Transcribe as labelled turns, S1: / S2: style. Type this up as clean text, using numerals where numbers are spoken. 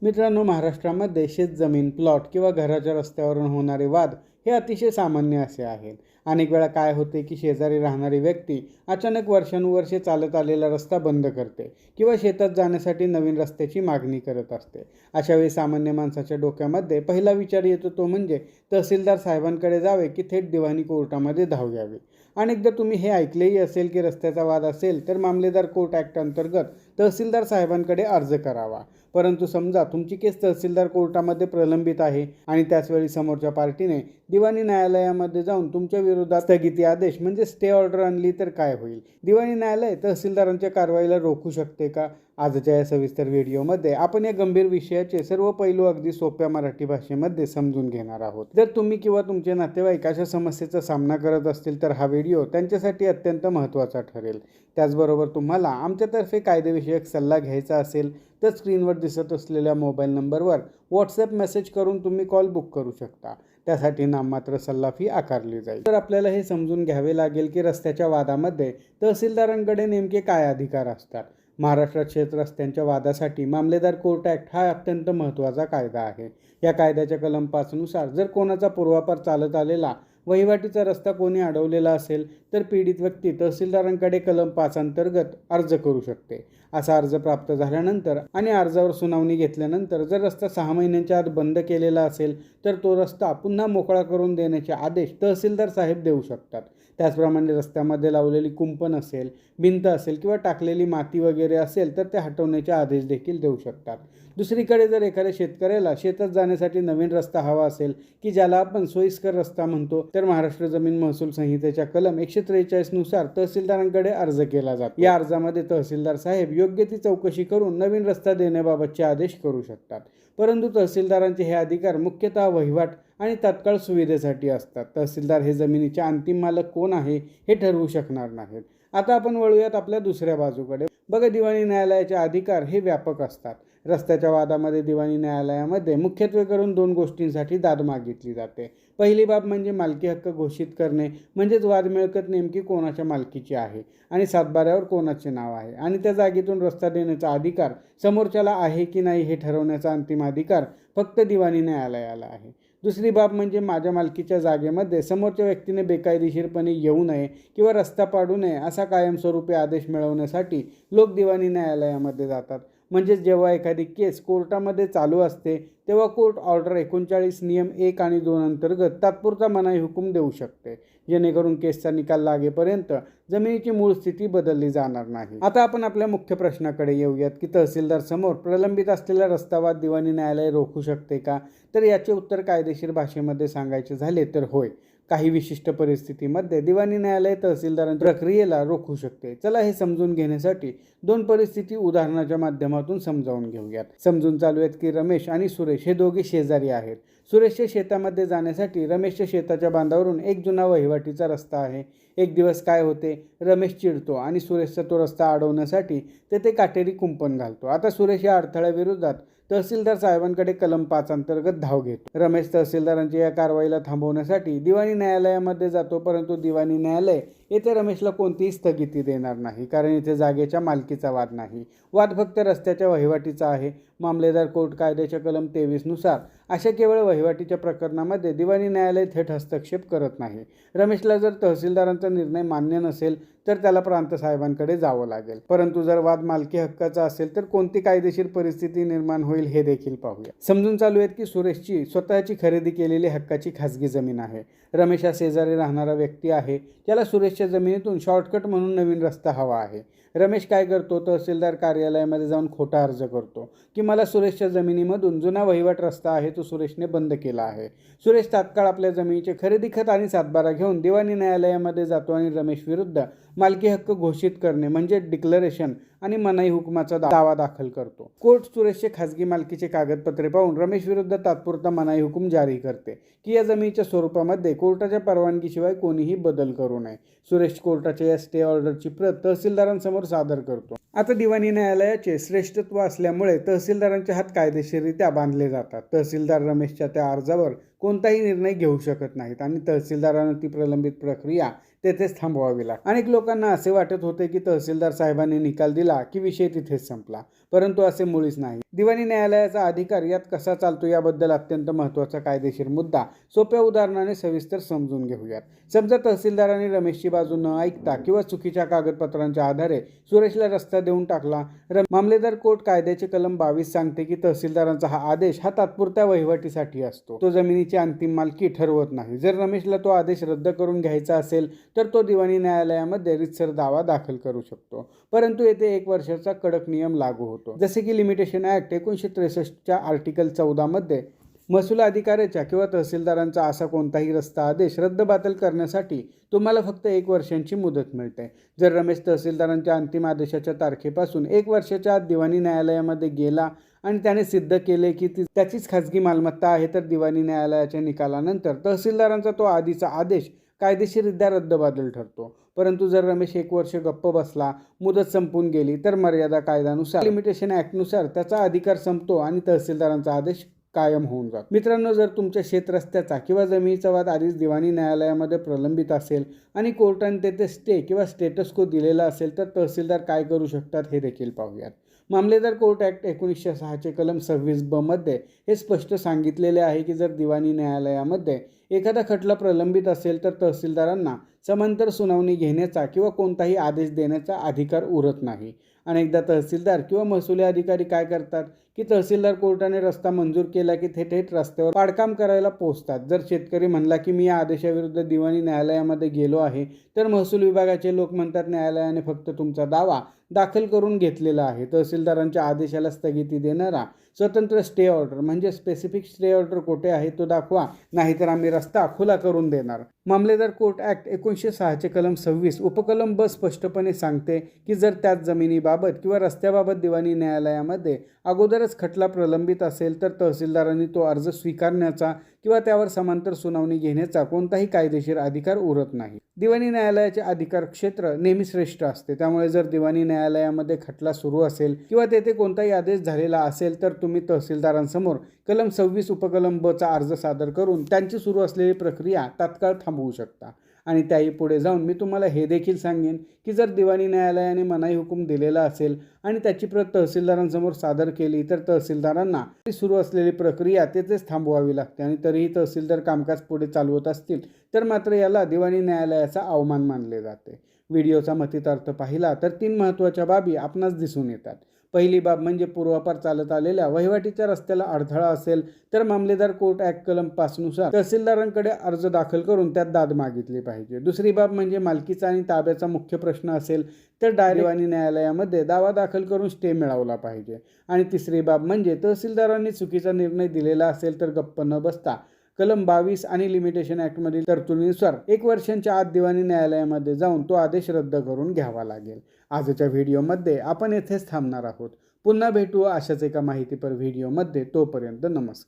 S1: मित्रांनो, महाराष्ट्रामध्ये शेतजमीन, प्लॉट किंवा घराच्या रस्त्यावरून होणारे वाद हे अतिशय सामान्य असे आहेत. अनेक वेळा काय होते की शेजारी राहणारी व्यक्ती अचानक वर्षानुवर्षे चालत आलेला रस्ता बंद करते किंवा शेतात जाण्यासाठी नवीन रस्त्याची मागणी करत असते. अशा वेळी सामान्य माणसाच्या डोक्यामध्ये पहिला विचार येतो तो म्हणजे तहसीलदार साहेबांकडे जावे की थेट दिवाणी कोर्टामध्ये धाव घ्यावी. अनेकदा तुम्ही हे ऐकलेही असेल की रस्त्याचा वाद असेल तर मामलेदार कोर्ट ॲक्ट अंतर्गत तहसीलदार साहेबांकडे अर्ज करावा. परंतु समजा तुमची केस तहसीलदार कोर्टामध्ये प्रलंबित आहे आणि त्याचवेळी समोरच्या पार्टीने दिवाणी न्यायालयामध्ये जाऊन तुमच्या विरोधात स्थगिती आदेश म्हणजे स्टे ऑर्डर आणली तर काय होईल? दिवाणी न्यायालय तहसीलदारांच्या कारवाईला रोखू शकते का? आजच्या या सविस्तर व्हिडिओमध्ये आपण या गंभीर विषयाचे सर्व पैलू अगदी सोप्या मराठी भाषेमध्ये समजून घेणार आहोत. जर तुम्ही किंवा तुमचे नातेवाईक अशा समस्येचा सामना करत असतील तर हा व्हिडिओ त्यांच्यासाठी अत्यंत महत्त्वाचा ठरेल. त्याचबरोबर तुम्हाला आमच्यातर्फे कायदेविषयक सल्ला घ्यायचा असेल तर स्क्रीनवर दिसत असलेल्या मोबाईल नंबरवर व्हॉट्सॲप मेसेज करून तुम्ही कॉल बुक करू शकता. त्यासाठी नाममात्र सल्ला फी आकारली जाईल. तर आपल्याला हे समजून घ्यावे लागेल की रस्त्याच्या वादामध्ये तहसीलदारांकडे नेमके काय अधिकार असतात. महाराष्ट्रात शेत रस्त्यांच्या वादासाठी मामलेदार कोर्ट ॲक्ट हा अत्यंत महत्त्वाचा कायदा आहे. या कायद्याच्या कलम 5 नुसार जर कोणाचा पूर्वापार चालत आलेला वहिवाटीचा रस्ता कोणी अडवलेला असेल तर पीडित व्यक्ती तहसीलदारांकडे कलम 5 अंतर्गत अर्ज करू शकते. असा अर्ज प्राप्त झाल्यानंतर आणि अर्जावर सुनावणी घेतल्यानंतर जर रस्ता 6 महिन्यांच्या आत बंद केलेला असेल तर तो रस्ता पुन्हा मोकळा करून देण्याचे आदेश तहसीलदार साहेब देऊ शकतात. त्याचप्रमाणे रस्त्यामध्ये लावलेली कुंपण असेल, भिंत असेल किंवा टाकलेली माती वगैरे असेल तर ते हटवण्याचे आदेश देखील देऊ शकतात. दुसरीकडे जर एखाद्या शेतकऱ्याला शेतात जाण्यासाठी नवीन रस्ता हवा असेल की ज्याला आपण सोयीस्कर रस्ता म्हणतो तर महाराष्ट्र जमीन महसूल संहितेच्या कलम 143 नुसार तहसीलदारांकडे अर्ज केला जातो. या अर्जामध्ये तहसीलदार साहेब योग्य ती चौकशी करून नवीन रस्ता देण्याबाबतचे आदेश करू शकतात. परंतु तहसीलदारांचे हे अधिकार मुख्यतः वहिवाट आणि तात्काळ सुविधेसाठी असतात. तहसीलदार हे जमिनीचे अंतिम मालक कोण आहे हे ठरवू शकणार नाहीत. आता आपण वळूयात आपल्या दुसऱ्या बाजूकडे. बघा, दिवाणी न्यायालयाचे अधिकार हे व्यापक असतात. रस्त्याच्या वादामध्ये दिवाणी न्यायालयामध्ये मुख्यत्वे करून 2 गोष्टींसाठी दाद मागितली जाते. पहिली बाब म्हणजे मालकी हक्क घोषित करणे, म्हणजेच वाद मिळकत नेमकी कोणाच्या मालकीची आहे आणि सातबाऱ्यावर कोणाचे नाव आहे आणि त्या जागेतून रस्ता देण्याचा अधिकार समोरच्याला आहे की नाही हे ठरवण्याचा अंतिम अधिकार फक्त दिवाणी न्यायालयाला आहे. दुसरी बाब म्हणजे माझ्या मालकीच्या जागेमध्ये समोरच्या व्यक्तीने बेकायदेशीरपणे येऊ नये किंवा रस्ता पाडू नये असा कायमस्वरूपी आदेश मिळवण्यासाठी लोक दिवाणी न्यायालयामध्ये जातात. म्हणजेच जेव्हा एखादी केस कोर्टामध्ये चालू असते तेव्हा कोर्ट ऑर्डर 39 नियम 1 आणि 2 अंतर्गत तात्पुरता मनाई हुकूम देऊ शकते, जेणेकरून केसचा निकाल लागेपर्यंत जमिनीची मूळ स्थिती बदलली जाणार नाही. आता आपण आपल्या मुख्य प्रश्नाकडे येऊयात की तहसीलदार समोर प्रलंबित असलेला रस्ता वाद दिवाणी न्यायालय रोखू शकते का? तर याचे उत्तर कायदेशीर भाषेमध्ये सांगायचे झाले तर होय. काही विशिष्ट परिस्थितीमध्ये दिवाणी न्यायालय तहसीलदारांच्या प्रक्रियेला रोखू शकते. चला हे समजून घेण्यासाठी 2 परिस्थिती उदाहरणाच्या माध्यमातून समजावून घेऊयात. समजून चालूयात की रमेश आणि सुरेश हे दोघे शेजारी आहेत. सुरेशच्या शेतामध्ये जाण्यासाठी रमेशच्या शेताच्या बांधावरून एक जुना वहिवाटीचा रस्ता आहे. एक दिवस काय होते, रमेश चिडतो आणि सुरेशचा तो रस्ता अडवण्यासाठी तेथे काटेरी कुंपण घालतो. आता सुरेश या अडथळ्याविरोधात तहसीलदार साहेबांकडे कलम 5 अंतर्गत धाव घेतो. रमेश तहसीलदारांच्या या कारवाईला थांबवण्यासाठी दिवाणी न्यायालयामध्ये जातो, परंतु दिवाणी न्यायालय येथे रमेशला कोणतीही स्थगिती देणार नाही, कारण येथे जागेच्या मालकीचा वाद नाही. वाद फक्त रस्त्याच्या वहिवाटीचा आहे. मामलेदार कोर्ट कायद्याच्या कलम 23 नुसार अशा केवळ वहिवाटीच्या प्रकरणामध्ये दिवाणी न्यायालय थेट हस्तक्षेप करत नाही. रमेशला जर तहसीलदारांचा निर्णय मान्य नसेल तर त्याला प्रांत साहेबांकडे जावं लागेल. परंतु जर वाद मालकी हक्काचा असेल तर कोणती कायदेशीर परिस्थिती निर्माण होईल हे देखील पाहूया. समजून चालू आहेत की सुरेशची स्वतःची खरेदी केलेली हक्काची खाजगी जमीन आहे. रमेश हा शेजारी राहणारा व्यक्ती आहे, त्याला सुरेशच्या जमिनीतून शॉर्टकट म्हणून नवीन रस्ता हवा आहे. रमेश काय करतो, तहसीलदार कार्यालयामध्ये जाऊन खोटा अर्ज करतो की मला सुरेशच्या जमिनीमधून जुना वहिवाट रस्ता आहे तो सुरेशने बंद केला आहे. सुरेश तात्काळ आपल्या जमिनीचे खरेदी खत आणि सातबारा घेऊन दिवाणी न्यायालयामध्ये जातो आणि रमेश विरुद्ध मालकी हक्क घोषित करणे म्हणजे डिक्लरेशन आणि मनाई हुकुमाचा दावा दाखल करतो. कोर्ट सुरेशचे खाजगी मालकीचे कागदपत्रे पाहून रमेश विरुद्ध तात्पुरता मनाई हुकूम जारी करते की या जमिनीच्या स्वरूपामध्ये कोर्टाच्या परवानगीशिवाय कोणीही बदल करू नये. सुरेश कोर्टाच्या या स्टे ऑर्डरची प्रत तहसीलदारांसमोर सादर करतो. आता दिवाणी न्यायालयाचे श्रेष्ठत्व असल्यामुळे तहसीलदारांचे हात कायदेशीररित्या बांधले जातात. तहसीलदार रमेशच्या त्या अर्जावर कोणताही निर्णय घेऊ शकत नाहीत आणि तहसीलदारांना ती प्रलंबित प्रक्रिया तेथेच थांबवावी लागते. अनेक लोकांना असे वाटत होते की तहसीलदार साहेबांनी निकाल दिला की विषय तिथेच संपला, परंतु असे मुळीच नाही. दिवाणी न्यायालयाचा अधिकार यात कसा चालतो याबद्दल अत्यंत महत्त्वाचा कायदेशीर मुद्दा सोप्या उदाहरणाने सविस्तर समजून घेऊयात. समजा तहसीलदारांनी रमेशची बाजू न ऐकता किंवा चुकीच्या कागदपत्रांच्या आधारे सुरेशला रस्ता देऊन टाकला. मामलेदार कोर्ट कायद्याचे कलम 22 सांगते की तहसीलदारांचा हा आदेश हा तात्पुरत्या वहिवाटीसाठी असतो. तो जमिनीची अंतिम मालकी ठरवत नाही. जर रमेशला तो आदेश रद्द करून घ्यायचा असेल तर तो दिवाणी न्यायालयामध्ये रीतसर दावा दाखल करू शकतो. परंतु येथे 1 वर्षाचा कडक नियम लागू होतो. जसे की लिमिटेशन ॲक्ट 1963च्या आर्टिकल 14 मध्ये महसूल अधिकाऱ्याच्या किंवा तहसीलदारांचा असा कोणताही रस्ता आदेश रद्दबातल करण्यासाठी तुम्हाला फक्त 1 वर्षांची मुदत मिळते. जर रमेश तहसीलदारांच्या अंतिम आदेशाच्या तारखेपासून 1 वर्षाच्या आत दिवाणी न्यायालयामध्ये गेला आणि त्याने सिद्ध केले की ती त्याचीच खाजगी मालमत्ता आहे तर दिवाणी न्यायालयाच्या निकालानंतर तहसीलदारांचा तो आधीचा आदेश कायदेशीररित्या रद्दबातल ठरतो. परंतु जर रमेश 1 वर्ष गप्प बसला, मुदत संपून गेली तर मर्यादा कायद्यानुसार लिमिटेशन ॲक्टनुसार त्याचा अधिकार संपतो आणि तहसीलदारांचा आदेश कायम होऊन जातो. मित्रांनो, जर तुमच्या शेतरस्त्याचा किंवा जमिनीचा वाद आधीच दिवाणी न्यायालयामध्ये प्रलंबित असेल आणि कोर्टाने तेथे स्टे किंवा स्टेटस को दिलेला असेल तर तहसीलदार काय करू शकतात हे देखील पाहूयात. मामलेदार कोर्ट ॲक्ट 1906चे कलम 26(ब) मध्ये हे स्पष्ट सांगितलेले आहे की जर दिवाणी न्यायालयामध्ये एखादा खटला प्रलंबित असेल तर तहसीलदारांना समांतर सुनावणी घेण्याचा किंवा कोणताही आदेश देण्याचा अधिकार उरत नाही. अनेकदा तहसीलदार किंवा महसुली अधिकारी काय करतात की तहसीलदार कोर्टाने रस्ता मंजूर केला की थेट रस्त्यावर पाडकाम करायला पोहोचतात. जर शेतकरी म्हणला की मी या आदेशाविरुद्ध दिवाणी न्यायालयामध्ये गेलो आहे तर महसूल विभागाचे लोक म्हणतात न्यायालयाने फक्त तुमचा दावा दाखल करून घेतलेला आहे. तहसीलदारांच्या आदेशाला स्थगिती देणारा स्वतंत्र स्टे ऑर्डर म्हणजे स्पेसिफिक स्टे ऑर्डर कुठे आहे तो दाखवा, नाहीतर आम्ही रस्ता खुला करून देणार. मामलेदार कोर्ट ॲक्ट 1906चे कलम 26 उपकलम ब स्पष्टपणे सांगते की जर त्याच जमिनीबाबत किंवा रस्त्याबाबत दिवाणी न्यायालयामध्ये अगोदरच खटला प्रलंबित असेल तर तहसीलदारांनी तो अर्ज स्वीकारण्याचा किंवा त्यावर समांतर सुनावणी घेण्याचा कोणताही कायदेशीर अधिकार उरत नाही. दिवाणी न्यायालयाचे अधिकार क्षेत्र नेहमी श्रेष्ठ असते. त्यामुळे जर दिवाणी न्यायालयामध्ये खटला सुरू असेल किंवा तेथे कोणताही आदेश झालेला असेल तर तुम्ही तहसीलदारांसमोर कलम 26 उपकलम ब चा अर्ज सादर करून त्यांची सुरू असलेली प्रक्रिया तात्काळ थांबवू शकता. आणि त्याही पुढे जाऊन मी तुम्हाला हे देखील सांगेन की जर दिवाणी न्यायालयाने मनाई हुकूम दिलेला असेल आणि त्याची प्रत तहसीलदारांसमोर सादर केली तर तहसीलदारांना सुरू असलेली प्रक्रिया तेथेच थांबवावी लागते. आणि तरीही तहसीलदार कामकाज पुढे चालवत असतील तर मात्र याला दिवाणी न्यायालयाचा अवमान मानले जाते. व्हिडिओचा मथितार्थ पाहिला तर 3 महत्त्वाच्या बाबी आपणास दिसून येतात. पहिली बाब म्हणजे पूर्वापार चालत आलेल्या वहिवाटीच्या रस्त्याला अडथळा असेल तर मामलेदार कोर्ट ॲक्ट कलम 5 नुसार तहसीलदारांकडे अर्ज दाखल करून त्यात दाद मागितली पाहिजे. दुसरी बाब म्हणजे मालकीचा आणि ताब्याचा मुख्य प्रश्न असेल तर दिवाणी न्यायालयामध्ये दावा दाखल करून स्टे मिळवला पाहिजे. आणि तिसरी बाब म्हणजे तहसीलदारांनी चुकीचा निर्णय दिलेला असेल तर गप्प न बसता कलम 22 आणि लिमिटेशन ॲक्टमधील तरतुदीनुसार 1 वर्षांच्या आत दिवाणी न्यायालयामध्ये जाऊन तो आदेश रद्द करून घ्यावा लागेल. आजच्या व्हिडिओमध्ये आपण येथेच थांबणार आहोत. पुन्हा भेटू अशाच एका माहितीपर व्हिडिओमध्ये. तोपर्यंत नमस्कार.